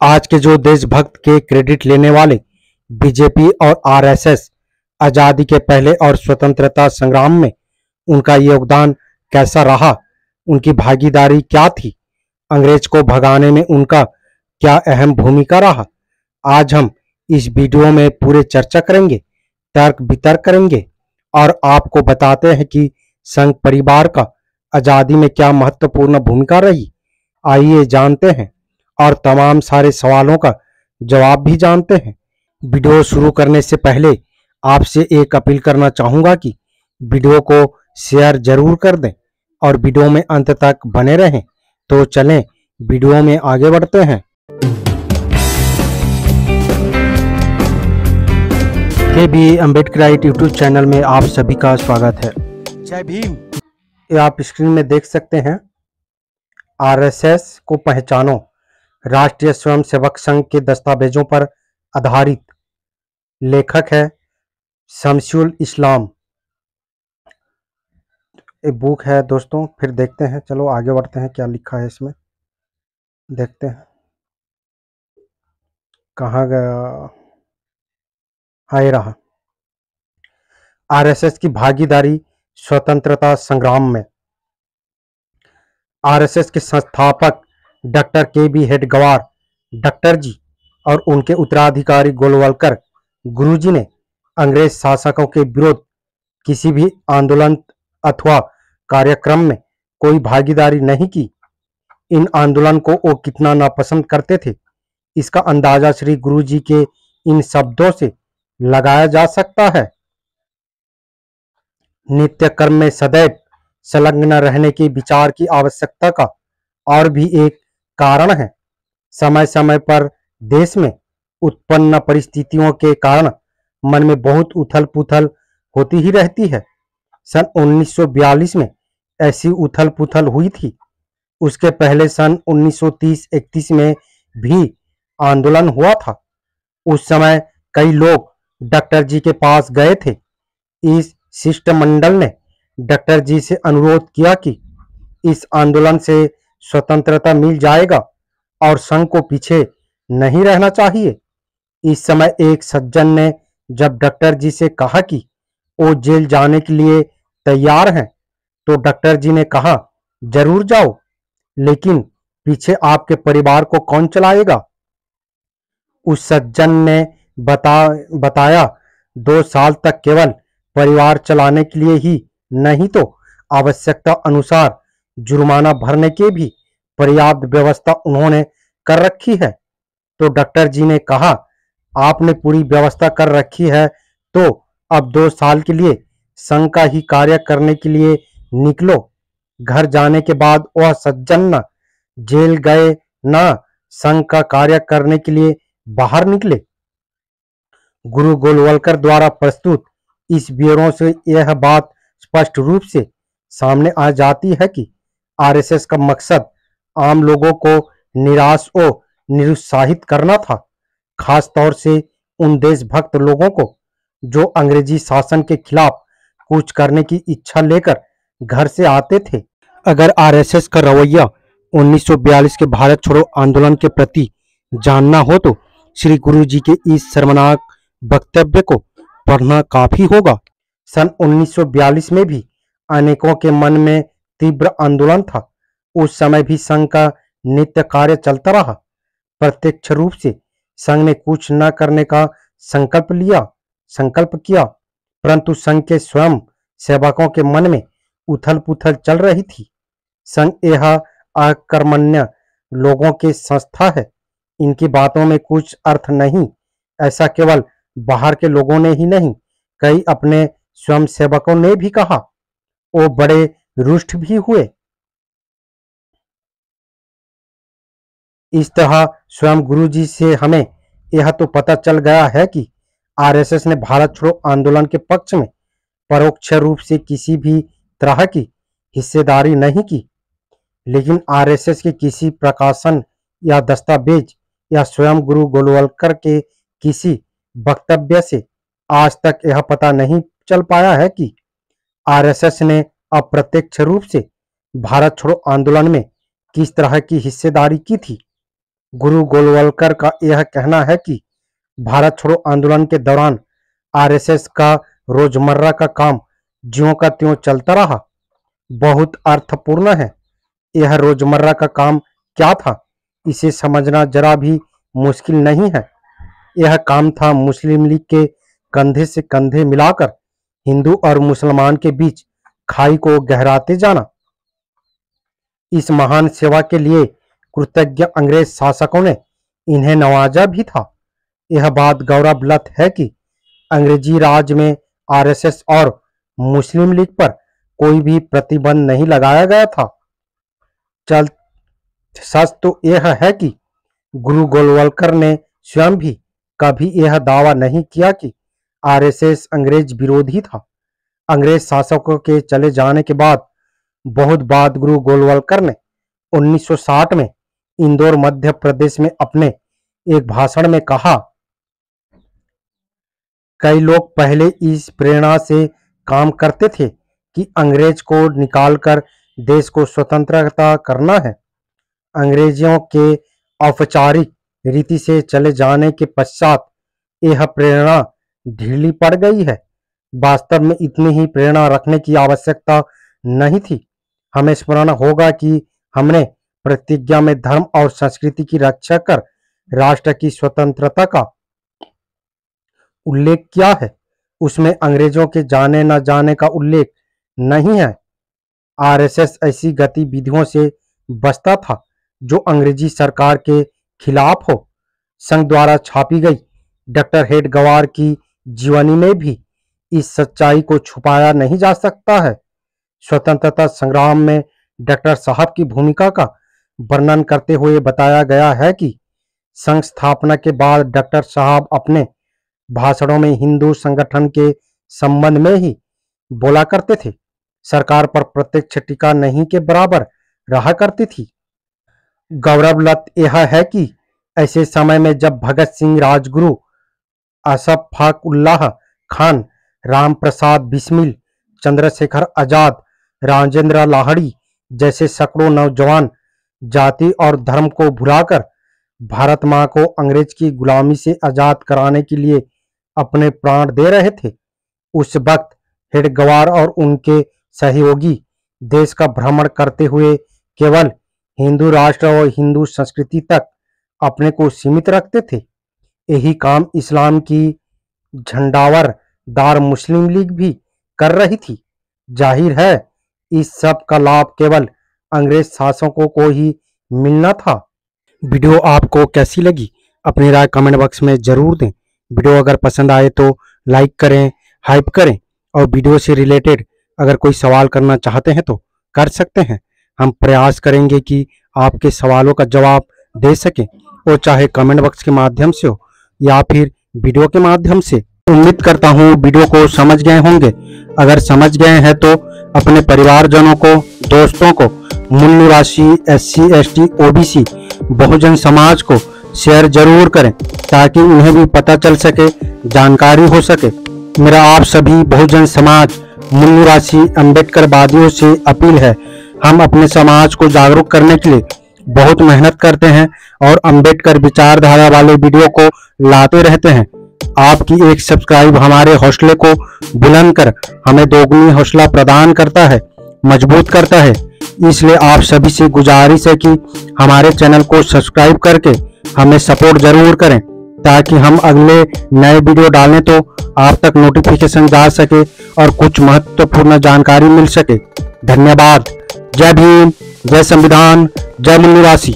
आज के जो देशभक्त के क्रेडिट लेने वाले बीजेपी और आरएसएस आजादी के पहले और स्वतंत्रता संग्राम में उनका योगदान कैसा रहा, उनकी भागीदारी क्या थी, अंग्रेज को भगाने में उनका क्या अहम भूमिका रहा। आज हम इस वीडियो में पूरे चर्चा करेंगे, तर्क वितर्क करेंगे और आपको बताते हैं कि संघ परिवार का आजादी में क्या महत्वपूर्ण भूमिका रही। आइए जानते हैं और तमाम सारे सवालों का जवाब भी जानते हैं। वीडियो शुरू करने से पहले आपसे एक अपील करना चाहूंगा कि वीडियो को शेयर जरूर कर दें और वीडियो में अंत तक बने रहें। तो चलें वीडियो में आगे बढ़ते हैं। के.बी. अम्बेडकराइट यूट्यूब चैनल में आप सभी का स्वागत है। जय भीम। ये आप स्क्रीन में देख सकते हैं, आरएसएस को पहचानो, राष्ट्रीय स्वयंसेवक संघ के दस्तावेजों पर आधारित। लेखक है शमसुल इस्लाम। एक बुक है दोस्तों। फिर देखते हैं, चलो आगे बढ़ते हैं, क्या लिखा है इसमें देखते हैं। कहाँ गया? हाँ, ये रहा। आरएसएस की भागीदारी स्वतंत्रता संग्राम में। आरएसएस के संस्थापक डॉक्टर के.बी. हेडगेवार डॉक्टर जी और उनके उत्तराधिकारी गोलवलकर गुरुजी ने अंग्रेज शासकों के विरुद्ध किसी भी आंदोलन अथवा कार्यक्रम में कोई भागीदारी नहीं की। इन आंदोलन को वो कितना नापसंद करते थे, इसका अंदाजा श्री गुरुजी के इन शब्दों से लगाया जा सकता है। नित्य कर्म में सदैव संलग्न रहने के विचार की आवश्यकता का और भी एक कारण है। समय समय पर देश में उत्पन्न परिस्थितियों के कारण मन में बहुत उथल पुथल होती ही रहती है। सन 1942 में ऐसी उथल पुथल हुई थी। उसके पहले सन 1930-31 में भी आंदोलन हुआ था। उस समय कई लोग डॉक्टर जी के पास गए थे। इस शिष्टमंडल ने डॉक्टर जी से अनुरोध किया कि इस आंदोलन से स्वतंत्रता मिल जाएगा और संघ को पीछे नहीं रहना चाहिए। इस समय एक सज्जन ने जब डॉक्टर जी से कहा कि वो जेल जाने के लिए तैयार हैं, तो डॉक्टर जी ने कहा, जरूर जाओ, लेकिन पीछे आपके परिवार को कौन चलाएगा? उस सज्जन ने बताया 2 साल तक केवल परिवार चलाने के लिए ही नहीं तो आवश्यकता अनुसार जुर्माना भरने के भी पर्याप्त व्यवस्था उन्होंने कर रखी है। तो डॉक्टर जी ने कहा, आपने पूरी व्यवस्था कर रखी है, तो अब 2 साल के लिए संघ का ही कार्य करने के लिए निकलो। घर जाने के बाद वह सज्जन न जेल गए न संघ का कार्य करने के लिए बाहर निकले। गुरु गोलवलकर द्वारा प्रस्तुत इस ब्यौरे से यह बात स्पष्ट रूप से सामने आ जाती है कि आरएसएस का मकसद आम लोगों को निराश और निरुत्साहित करना था, खास तौर से उन देशभक्त लोगों को जो अंग्रेजी शासन के खिलाफ कुछ करने की इच्छा लेकर घर से आते थे। अगर आरएसएस का रवैया 1942 के भारत छोड़ो आंदोलन के प्रति जानना हो तो श्री गुरु जी के इस शर्मनाक वक्तव्य को पढ़ना काफी होगा। सन 1942 में भी अनेकों के मन में तीव्र आंदोलन था। उस समय भी संघ का नित्य कार्य चलता रहा। प्रत्यक्ष रूप से संघ ने कुछ न करने का संकल्प किया, परंतु संघ के स्वयं सेवकों के मन में उथल पुथल चल रही थी। संघ यह अकर्मण्य लोगों की संस्था है, इनकी बातों में कुछ अर्थ नहीं, ऐसा केवल बाहर के लोगों ने ही नहीं, कई अपने स्वयं सेवकों ने भी कहा। वो बड़े रुष्ट भी हुए। इस तरह स्वयं गुरुजी से हमें यह तो पता चल गया है कि आरएसएस ने भारत छोड़ो आंदोलन के पक्ष में परोक्ष रूप से किसी भी तरह की हिस्सेदारी नहीं की। लेकिन आरएसएस के किसी प्रकाशन या दस्तावेज या स्वयं गुरु गोलवलकर के किसी वक्तव्य से आज तक यह पता नहीं चल पाया है कि आरएसएस ने अप्रत्यक्ष रूप से भारत छोड़ो आंदोलन में किस तरह की हिस्सेदारी की थी। गुरु गोलवलकर का यह कहना है कि भारत छोड़ो आंदोलन के दौरान आरएसएस का रोजमर्रा का काम ज्यों का त्यों चलता रहा, बहुत अर्थपूर्ण है। यह रोजमर्रा का काम क्या था, इसे समझना जरा भी मुश्किल नहीं है। यह काम था मुस्लिम लीग के कंधे से कंधे मिलाकर हिंदू और मुसलमान के बीच खाई को गहराते जाना। इस महान सेवा के लिए कृतज्ञ अंग्रेज शासकों ने इन्हें नवाजा भी था। यह बात गौरवलत है कि अंग्रेजी राज में आरएसएस और मुस्लिम लीग पर कोई भी प्रतिबंध नहीं लगाया गया था। सच तो यह है कि गुरु गोलवलकर ने स्वयं भी कभी यह दावा नहीं किया कि आरएसएस अंग्रेज विरोधी था। अंग्रेज शासकों के चले जाने के बाद बहुत बाद गुरु गोलवलकर ने 1960 में इंदौर मध्य प्रदेश में अपने एक भाषण में कहा, कई लोग पहले इस प्रेरणा से काम करते थे कि अंग्रेज को निकालकर देश को स्वतंत्रता करना है। अंग्रेजों के औपचारिक रीति से चले जाने के पश्चात यह प्रेरणा ढीली पड़ गई है। वास्तव में इतनी ही प्रेरणा रखने की आवश्यकता नहीं थी। हमें स्मरण होगा कि हमने प्रतिज्ञा में धर्म और संस्कृति की रक्षा कर राष्ट्र की स्वतंत्रता का उल्लेख किया है। उसमें अंग्रेजों के जाने न जाने का उल्लेख नहीं है। आरएसएस ऐसी गतिविधियों से बचता था जो अंग्रेजी सरकार के खिलाफ हो। संघ द्वारा छापी गई डॉक्टर हेडगवार की जीवनी में भी इस सच्चाई को छुपाया नहीं जा सकता है। स्वतंत्रता संग्राम में डॉक्टर साहब की भूमिका का वर्णन करते हुए बताया गया है कि संघ स्थापना के बाद डॉक्टर साहब अपने भाषणों में हिंदू संगठन के संबंध में ही बोला करते थे। सरकार पर प्रत्यक्ष टीका नहीं के बराबर रहा करती थी। गौरवलत यह है कि ऐसे समय में जब भगत सिंह, राजगुरु, अशफाकुल्लाह खान, राम प्रसाद बिस्मिल, चंद्रशेखर आजाद, राजेंद्र लाहिड़ी जैसे सैकड़ों नौजवान जाति और धर्म को भुलाकर भारत मां को अंग्रेज की गुलामी से आजाद कराने के लिए अपने प्राण दे रहे थे, उस वक्त हेडगवार और उनके सहयोगी देश का भ्रमण करते हुए केवल हिंदू राष्ट्र और हिंदू संस्कृति तक अपने को सीमित रखते थे। यही काम इस्लाम की झंडावर दार मुस्लिम लीग भी कर रही थी। जाहिर है इस सब का लाभ केवल अंग्रेज शासकों को ही मिलना था। वीडियो आपको कैसी लगी अपनी राय कमेंट बॉक्स में जरूर दें। वीडियो अगर पसंद आए तो लाइक करें, हाइप करें और वीडियो से रिलेटेड अगर कोई सवाल करना चाहते हैं तो कर सकते हैं। हम प्रयास करेंगे कि आपके सवालों का जवाब दे सकें, वो चाहे कमेंट बॉक्स के माध्यम से हो या फिर वीडियो के माध्यम से। उम्मीद करता हूँ वीडियो को समझ गए होंगे। अगर समझ गए हैं तो अपने परिवारजनों को, दोस्तों को, मूल निवासी, SC, ST, OBC, Bahujan Samaj को शेयर जरूर करें ताकि उन्हें भी पता चल सके, जानकारी हो सके। मेरा आप सभी बहुजन समाज, मूल निवासी अम्बेडकरवादियों से अपील है, हम अपने समाज को जागरूक करने के लिए बहुत मेहनत करते हैं और अम्बेडकर विचारधारा वाले वीडियो को लाते रहते हैं। आपकी एक सब्सक्राइब हमारे हौसले को बुलंद कर हमें दोगुनी हौसला प्रदान करता है, मजबूत करता है। इसलिए आप सभी से गुजारिश है कि हमारे चैनल को सब्सक्राइब करके हमें सपोर्ट जरूर करें ताकि हम अगले नए वीडियो डालें तो आप तक नोटिफिकेशन जा सके और कुछ महत्वपूर्ण जानकारी मिल सके। धन्यवाद। जय भीम, जय संविधान, जय मूल निवासी।